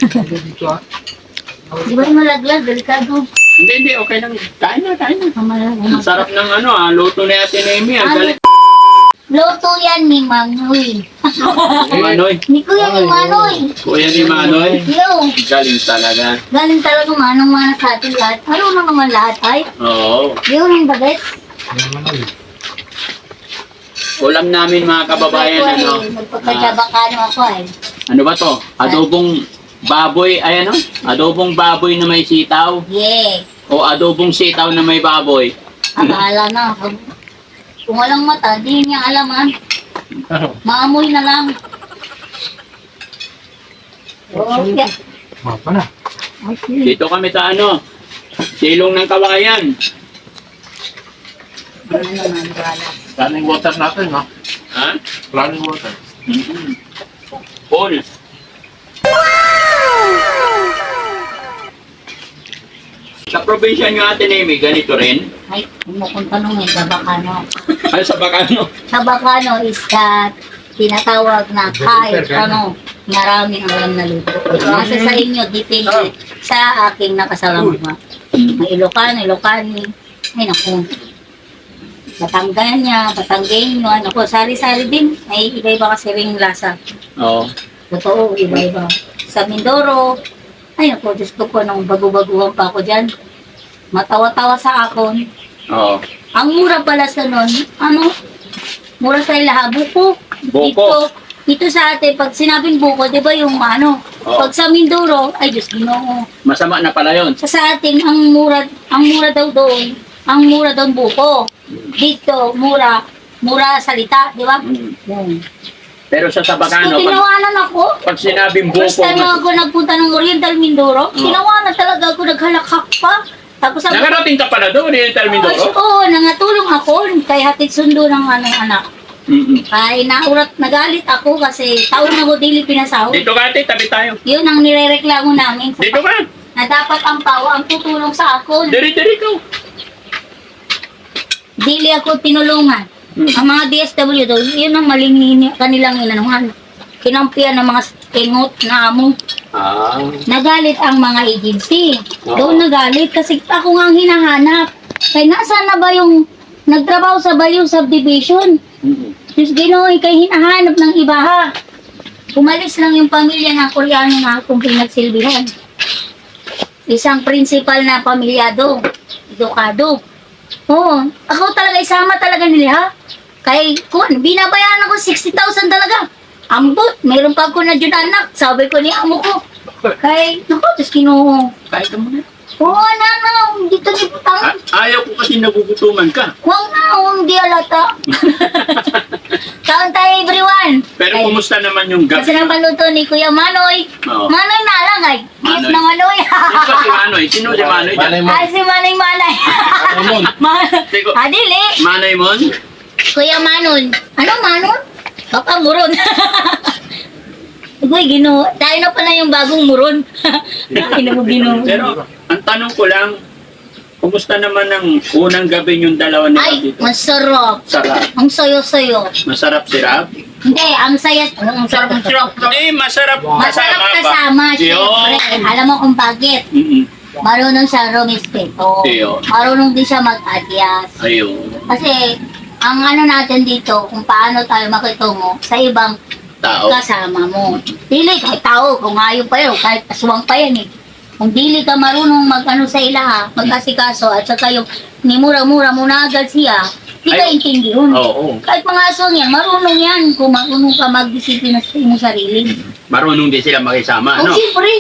Dito ah. Di ba malaglag? Delikado. Hindi, okay lang. Kain na. Ang sarap ng luto ni Ate Nemi. Ang galing. Loto yan ni Manoy. Manoy. Ni Kuya ni Manoy. Kuya ni Manoy. Yo. Galing talaga. Galing talaga manong-mana sa atin lahat. Marunong naman lahat ay. Oo. Yun yung bagay. Ulam namin mga kababayan. Nagpagkajabakano ako ay. Ano ba to? Adobong baboy. Ay ano? Adobong baboy na may sitaw. Yeah. O adobong sitaw na may baboy. Bahala na. Kung walang mata, di niya alaman. Maamoy na lang. Okay. Mapa na. Okay. Dito kami sa silong ng kawayan. Ano naman, wala. Running water natin ha. Ha? Running water. Full. Sa probinsya nyo Ate Nemi, ganito rin? Ay, kung tanongin, Sabacano. Ay, sa Bacano. Sabacano is that tinatawag na kahit maraming alam na luto. Nasa sa inyo, depende sa aking nakasalama. May Ilocani. Ay, naku. Batangganya, Batanggenyo, ano po, sari-sari din. May iba-iba kasi ring lasa. Oo. Totoo, iba-iba. Sa Mindoro, ay naku, Diyos ko po, nung bago-baguhan pa ako dyan, matawa-tawa sa akon. Oo. Ang mura pala sa nun, mura sa ilaha, buko. Buko. Dito sa atin, pag sinabing buko, di ba yung Oo. pag sa Mindoro, ay Diyos Ginoo. Masama na pala yun. Sa atin, ang mura daw doon, buko. Dito, mura salita, di ba? Yun. Pero sa So, Bacano, tinawanan ako. pag sinabing buko, First time ako nagpunta ng Oriental Mindoro, tinawanan talaga ako, naghalakhak pa. Tapos ako, nakarating ka pala doon, Oriental Mindoro? oo, nangatulong ako kay hatid sundo ng anak. Ay, nagalit ako kasi taon na ko dili pinasahod. Dito ka ate, tabi tayo. Yun ang nirereklamo namin. Dito ka. Na dapat ang tao ang tutulong sa ako. Diri-diri ka. Dili ako tinulungan. Ang mga DSW daw, yun ang maling kanilang inanuhan. Kinampiyan ng mga kingot na amo. Nagalit ang mga agency. Doon nagalit kasi ako nga ang hinahanap. Kaya nasaan na ba yung nagtrabaho sa Bayou Subdivision? Diyos Ginoo, kay hinahanap ng iba ha. Umalis lang yung pamilya ng Koreano na akong pinagsilbihan. Isang principal na pamilyado, edukado. Oo, ako talaga isama talaga nila ha. Kay, binabayaran ako 60,000 talaga. Ambot, mayroon pa ako na dyan anak. Sabi ko ni amo ko. Kay, naku, Diyos Ginoo. Kahit ka muna. Oo, dito ni putang. Ayaw ko kasi nagugutuman ka. Huwag na, hindi alata. Kaon tayo everyone. Pero Ay, kumusta naman yung gabi? kasi nang paluto ni Kuya Manoy. Oo. Manoy na lang ay. Yes Manoy. na Manoy. Sino ba si Manoy? Sino si Manoy dyan? Malay mo. Ay, si Manoy Manay. Ramon. Teko, Adili. Manoy mon? Kuya Manon. Ano Manon? Baka muron. Uy, Ginoo. Tayo na pala yung bagong muron. Ginoo. Pero, ang tanong ko lang, kumusta naman ang unang gabi yung dalawa nila Ay, dito? masarap. Sarap. Ang sayo-sayo. Masarap sirap? Hindi, ang saya. Ang sarap ng sirap. Masarap. Masarap ba? kasama, syempre. Yun. Alam mo kung bakit? Marunong siya rumispeto. Yun. Marunong din siya mag-adyas. Ayun. Kasi, ang ano natin dito, kung paano tayo makitungo sa ibang Tao. kasama mo. Dili, kahit tao, kung ayaw pa yun, kahit aswang pa yan eh. Kung dili ka marunong mag-ano sa ilaha, mag-asikaso, at saka yung ni mura-mura mo na agad siya, di ka Ay, intindi yun. Oo. Kahit mga aswang yan, marunong yan kung marunong ka mag-disiplina sa iyong sarili. Marunong din sila makisama, Oh, ano? siyempre.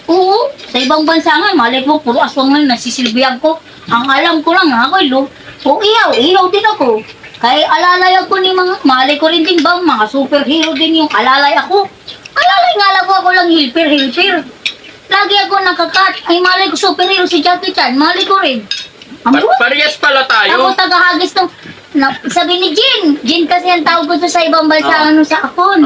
Oo. Sa ibang bansa nga, malay ko, puro aswang nga, nasisilbihan ko. Ang alam ko lang, ako, ihaw din ako. Kaya alalay ako ni mga, malay ko rin din bang, mga superhero din yung alalay ako. Alalay nga lang ako lang, hilper. Lagi ako nakakat. Ay, malay ko superhero si Jackie Chan, malay ko rin. Parehas pala tayo. Ako tagahagis ng, sabi ni Jin kasi ang tawag ko sa ibang bansa, sa akon.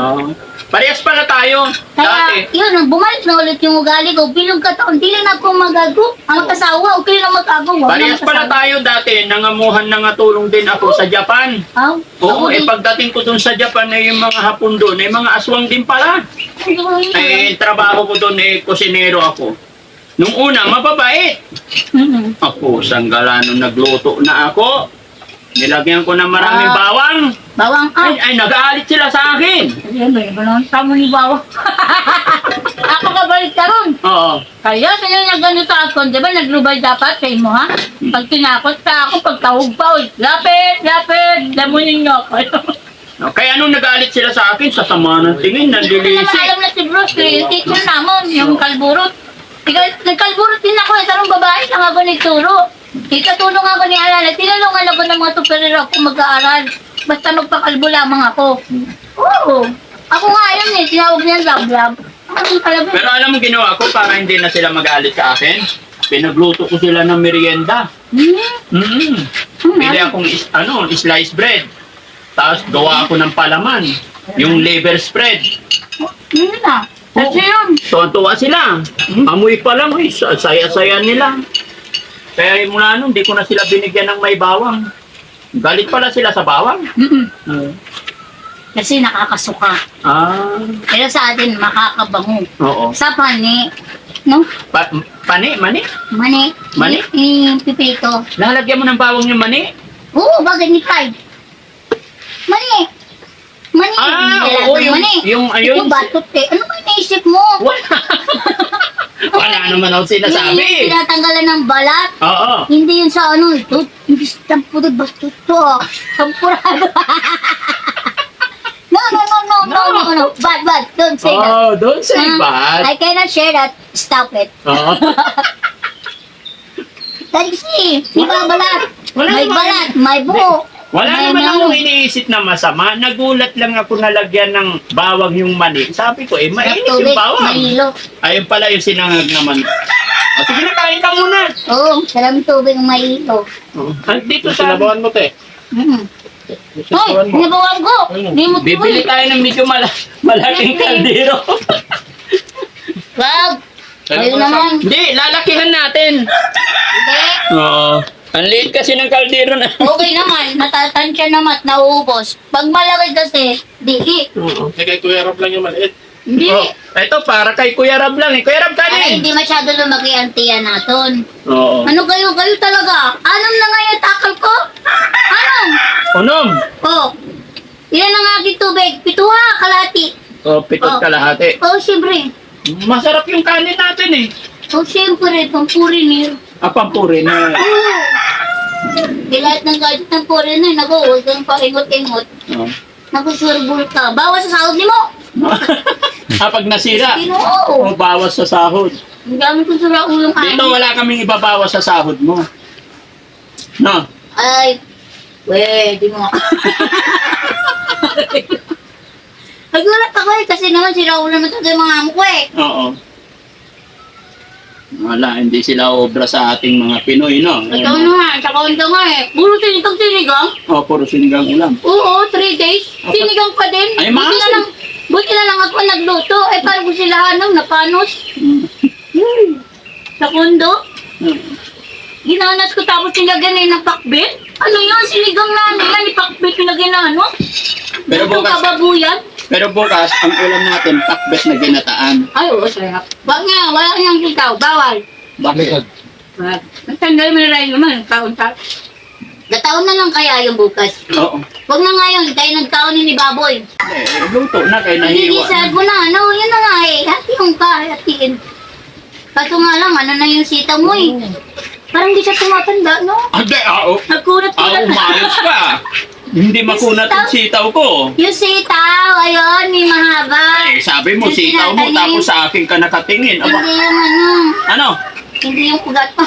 Parehas pala tayo. Kaya, Dati. yun, bumalik na ulit yung ugali ko. Bilang kataon, di lang ako magago. Ang kasawa, okay lang mag-agaw. Parehas pala tayo dati. Nangamuhan, nangatulong din ako sa Japan. Oo, Ako din. pagdating ko dun sa Japan, ay yung mga hapon doon, ay mga aswang din pala. Eh, trabaho ko doon eh, kusinero ako. Nung una, mababait. Ako, sanggala nung nagluto na ako. Nilagyan ko ng maraming bawang. Bawang Ay, nag-aalit sila sa akin. Ayan ba, iba naman tamo ni bawang. Ako kabalik ka ron. Oo. Kaya, sino nag-ano sa akin, di ba, naglubay dapat sa imo, ha? Pag tinakot sa ako, pag tawag pa, uy, lapit, lamunin niyo ako. Kaya nung nag-aalit sila sa akin, sa sama ng tingin, Hindi ko naman nandilisi. alam na si Bruce, yung teacher namon, yung kalburot. Nagkalburot din ako, tarong babae lang ako nagturo. Ikatulong ako ni Alala, tinulungan ako ng mga superior ako mag-aaral. Basta magpakalbo lamang ako. Oo. Ako nga yun eh, tinawag niya lab-lab. Pero alam mo ginawa ko para hindi na sila mag-aalit sa akin? Pinagluto ko sila ng merienda. Pili akong slice bread. Tapos gawa ako ng palaman. Yung liver spread. Yun na. Kasi yun. Tuwan-tuwa sila. Amoy pa lang, saya-saya nila. Kaya mula nun, di ko na sila binigyan ng may bawang. Galit pala sila sa bawang. Kasi nakakasuka. Pero sa atin, makakabango. Oo. Sa pani, no? Mani? Mani. Mani? Pipito. Lalagyan mo ng bawang yung mani? Oo, bakit ni Clyde? Mani. Oo, yung Ito batot eh. Ano ba naisip mo? Wala naman ako Yung sinasabi. tinatanggalan ng balat. Oo. Hindi yun sa ano. Ito, hindi sa tampurad. Basta ito. Tampurado. No. Bad. Don't say that. Oh, don't say bad. I cannot share that. Stop it. Oo. Dali kasi, di ba balat? Wala May naman. balat, may buo. Wala may naman ano. akong iniisip na masama. Nagulat lang ako na lagyan ng bawang yung mani. Sabi ko, mainit yung Tubig, bawang. mahilo. Ayun pala yung sinangag naman. O, sige na, kain ka muna. Oo, salam tubig ang mahilo. Dito sa... Sinabawan mo, te. Hoy, Sinabawan mo. hinabawan ko. Hindi mo Bibili tayo ng medyo malaking kaldero. Wag. Ayun naman. Hindi, lalakihan natin. Hindi. Oo. Ang liit kasi ng kaldero na. Okay naman, matatansya naman at nauubos. Pag malaki kasi, di. Oo. Eh, kay Kuya Rob lang yung maliit. Hindi. Oh, ito para kay Kuya Rab lang eh. Kuya Rab Para kanin. hindi masyado lumaki ang tiyan natin. Oo. Ano kayo talaga? Anong na nga yung takal ko? Anong? Unom. Oh, ilan ang aking tubig? Pituha, kalati. O, pitot kalahati. Oh, siyempre. Masarap yung kanin natin eh. Oh, siyempre, pampuri niyo. Pampuri na. Lahat ng gadget ng puri na, naku, huwag kang paingot-ingot. Oh. Naku, surbul ka. Bawas sa sahod ni mo. Pag nasira, Ginoo. bawas sa sahod. Ang gamit ko sa ulong Dito amin. wala kaming ibabawas sa sahod mo. No? Ay, di mo. Nagulat ako eh, kasi naman si Raul naman talaga yung mga amo ko eh. Oo. Wala, hindi sila obra sa ating mga Pinoy, no? Ikaw na nga, sa kaunta nga eh. Puro sinigang sinigang. O, puro sinigang ulam. Oo, 3 days. Sinigang pa din. Ay, maasim. Buti na lang ako nagluto. Eh, parang ko sila napanos. Sa kundo. Ginanas ko tapos nilagyan na ng pakbet. Ano yun? Sinigang na nila ni pakbet nilagyan na ano? Pero Buto bukas- kababuyan. Pero bukas, ang ulam natin, pakbet na ginataan. Ay, oo, sarap. Wag nga, wala kang sitaw. Bawal. Bakit? Nagtanggal mo na rin naman. Taon-taon. Nataon na lang kaya yung bukas. Oo. Huwag na ngayon, tayo nagtaon ni Baboy. Luto na kayo nahiwa. Gigisad mo na, ano, yun na nga eh. Hatiin ka, hatiin. Kaso nga lang, ano na yung sitaw mo eh. Parang di siya tumatanda, no? Hindi, Nagkunat-kunat na. umayos ka. Hindi makunat ang sitaw ko. Yung sitaw, ayun, may mahaba. Eh, sabi mo, Yung sitaw mo, tinatanim. tapos sa akin ka nakatingin. Aba, Hindi yung ano, ano? hindi yung ugat mo.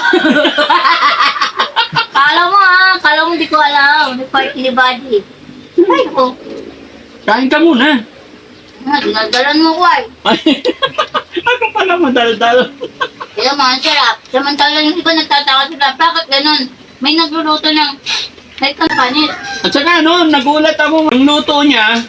Kala mo di ko alam. May part ni body. Ay, ko. Kain ka muna. Dinadalan mo ko ay. Ako pala madaldal. Kaya mga sarap. Samantala yung iba nagtataka sila, bakit ganun? May nagluluto ng kahit ang panis. At saka ano, nagulat ako. Ang luto niya,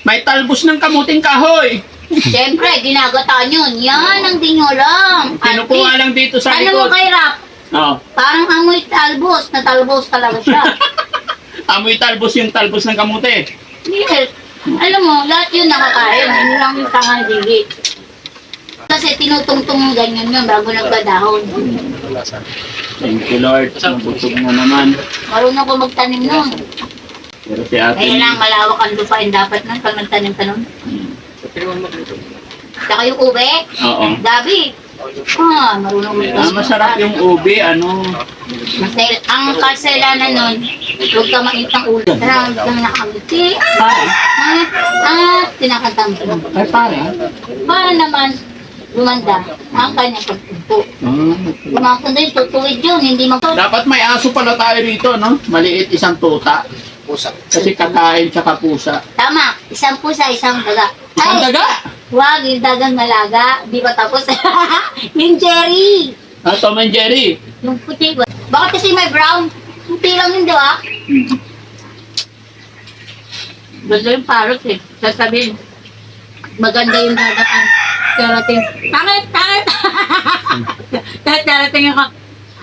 may talbos ng kamuting kahoy. Siyempre, ginagataan yun. Yan ang di nyo lang. Kinukuha lang dito sa Ano mo likod. kay Rap? Oh. Parang amoy talbos. Na talbos talaga siya. Amoy talbos yung talbos ng kamote. Yes. Alam mo, lahat yun nakakain. Hindi lang yung tangang dili. Kasi tinutungtong yung ganyan yun bago nagkadahon. Thank you, Lord. Nabusog na naman. Marunong ko magtanim nun. Pero si ate, Kaya lang malawak ang lupain dapat nun pag nagtanim-tanim. Saka yung ube, oo. gabi. Marunong magtanim. Masarap yung ubi, ano. Ang kasalanan nun, huwag ka mainit ng ulo. Parang lang nakangiti. Tinakanta mo. Ay, pare. Para naman, lumanda ang kanyang pagtumpo. Kumakanda yun, tutuwid yun, hindi mag... Dapat may aso pala tayo rito, no? Maliit, isang tuta. Pusa. Kasi kakain tsaka pusa. Tama, isang pusa, isang daga. Isang daga! Wag, yung dagang malaga. Di ba tapos? Yung Jerry. Ah, Tom and Jerry. Yung puti. Bakit kasi may brown? Puti lang yun, di ba? Gusto yung parrot eh. Sasabihin, maganda yung dadaan. Darating, pangit! Darating ako,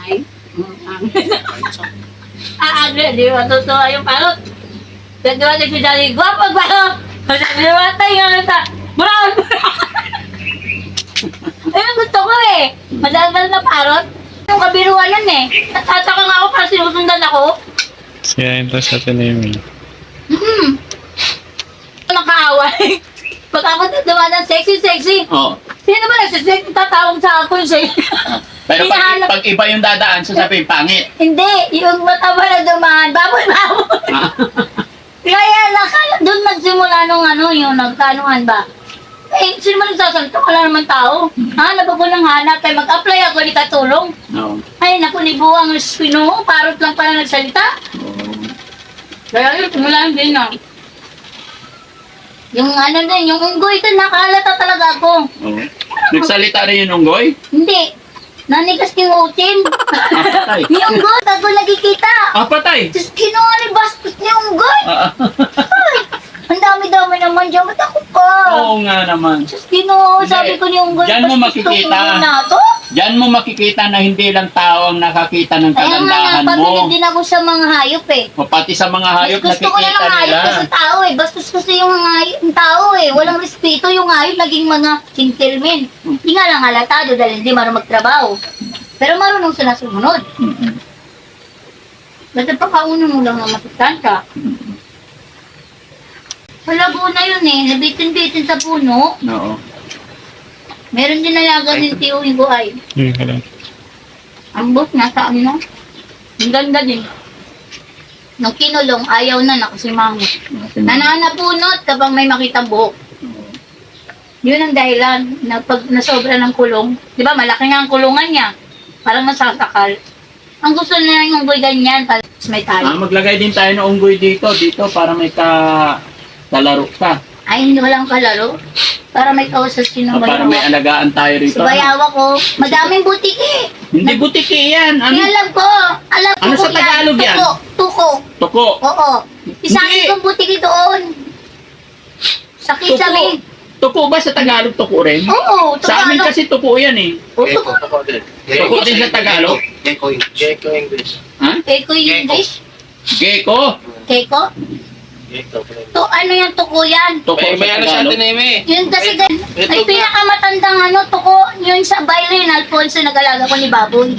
ay, pangit. Di ba? Tutuwa yung parrot. Darating si Daddy, guwapo! Di ba? Tayo nga brown! Ayun gusto ko eh. Madaldal na parrot. Yung kabiruan nun eh. Natataka nga ako para sinusundan ako. Siya ito sa tinimi. Nakaaway. Pag ako dumadang sexy. Oo. Sino ba nagsisexy? Tatawag sa ako siya. Pero Hinahanap- pag iba yung dadaan, sasabihin, pangit. Hindi, yung mataba na dumaan. Baboy. Kaya nakala, doon nagsimula nung yung nagkanuhan ba? Eh, sino man nagsasalita? Wala naman tao. Hanap ako ng hanap. Kaya mag-apply ako, di katulong. Oo. Ay, naku, ni Buwang Espino. Parot lang pala nagsalita. Kaya yun, tumula din na. Yung yung unggoy ito, nakalata talaga ako. Oo. Nagsalita rin yung unggoy? Hindi. Nanigas yung utin. Patay. Yung unggoy, ako nagkikita. Ah, patay. Tapos kinuha ni Bastos ni unggoy. Ay, ang dami-dami naman dyan. Ba't ako pa? Oo nga naman. Tapos kinuha, sabi ko ni unggoy, Diyan mo Bastos makikita. tong unggoy na to. Diyan mo makikita na hindi lang tao ang nakakita ng Kaya nga, kagandahan napabilib mo. din ako sa mga hayop eh. O pati sa mga hayop Mas gusto ko na nakikita ng hayop nila. kasi tao eh. Bastos kasi yung yung tao eh. Walang respeto yung hayop. Naging mga gentlemen. Hindi nga lang halatado dahil hindi marunong magtrabaho. Pero marunong sila sumunod. Basta pagkauno mo lang na masustansya. Sa Laguna yun eh. Nabitin-bitin sa puno. Oo. Meron din nalaga ng tiyuhin ko ay. Ang book nasa ano. Ang ganda din. Nung kinulong, ayaw na nakasimangot. Nananapunot kapag may makitang buhok. Yun ang dahilan na pag nasobra ng kulong, di ba malaki nga ang kulungan niya, parang masasakal. Ang gusto niya yung unggoy ganyan, tapos may tali. Maglagay din tayo ng unggoy dito para may kalaro ka. Ay, hindi walang kalaro. Para may kausap O sinong para may alagaan tayo rito. Si bayawa ko, madaming butiki. Hindi butiki yan. Ano? Alam ko Ano sa yan. Tagalog yan? Tuko. Tuko. Oo. Isa Hindi. kong butiki doon. Sa Tuko. Kisame. Tuko ba sa Tagalog tuko rin? Oo, Sa amin kasi tuko yan eh. Tuko. Ako din. Tuko din sa Tagalog? Gecko English. Ha? Keko yung English. Gecko. Keko. Gecko. Ano yung tuko yan? Tuko May sa ano sa Tagalog. atin, Eme? Yun kasi Ito ay ba? pinakamatandang tuko, yun sa Byron Alfonso nag-alaga ko ni Baboy.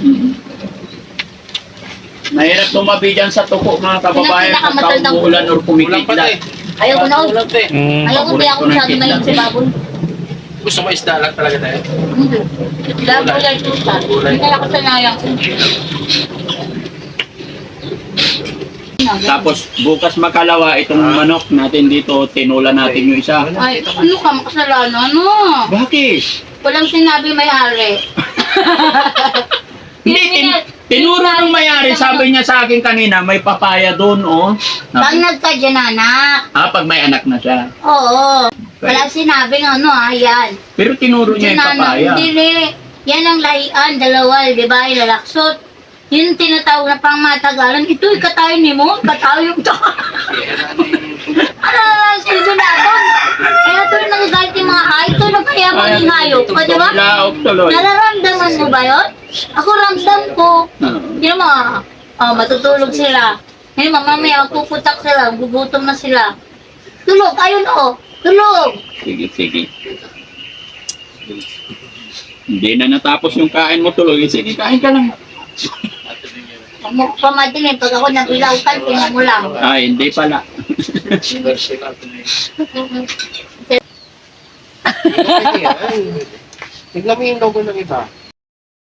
Mahirap tumabi dyan sa tuko mga kababayan pagka pinakamatandang umuulan or Ulang pa kumikidlat. tayo. Ayaw ko na. Ulang pa eh. Ayaw ko di ako masyado mahilig si Baboy. Gusto mo isda lang talaga tayo? Hindi. Baboy ay tuta. Hindi na ako sanayang. Tapos bukas makalawa itong manok natin dito, tinula natin yung isa. Ay, ano ka makasalanan? Ano? Bakit? Walang sinabi may-ari. Hindi, tinuro ng mayari, sabi niya sa akin kanina, may papaya doon, oh. Pag nagkadyan anak. Pag may anak na siya. Oo. Wala sinabing yan. Pero tinuro niya yung papaya. Hindi. Yan ang lahian, dalawa, di ba? Ilalaksot. Yun tinatawag na pang matagalan. Ito, ikatayo ni mo. Ikatayo yung to. Sildo na ako. Kaya ito yung nagagalit yung mga hayop. Ito yung kaya maging hayop. O, di ba? Laok tuloy. Nararamdaman mo ba yun? Ako ramdam ko. Yun mo, matutulog sila. Ngayon, mamaya, puputak sila. Gugutom na sila. Tulog, ayun o. Tulog. Sige, sige. Hindi na natapos yung kain mo tuloy. Sige, kain ka lang. Huwag mo pamatingin. Pag ako nabilaw ka, tingnan mo lang. Ay, hindi pala. Verse natin eh. Mm-mm. Tignan mo yung logo ng iba.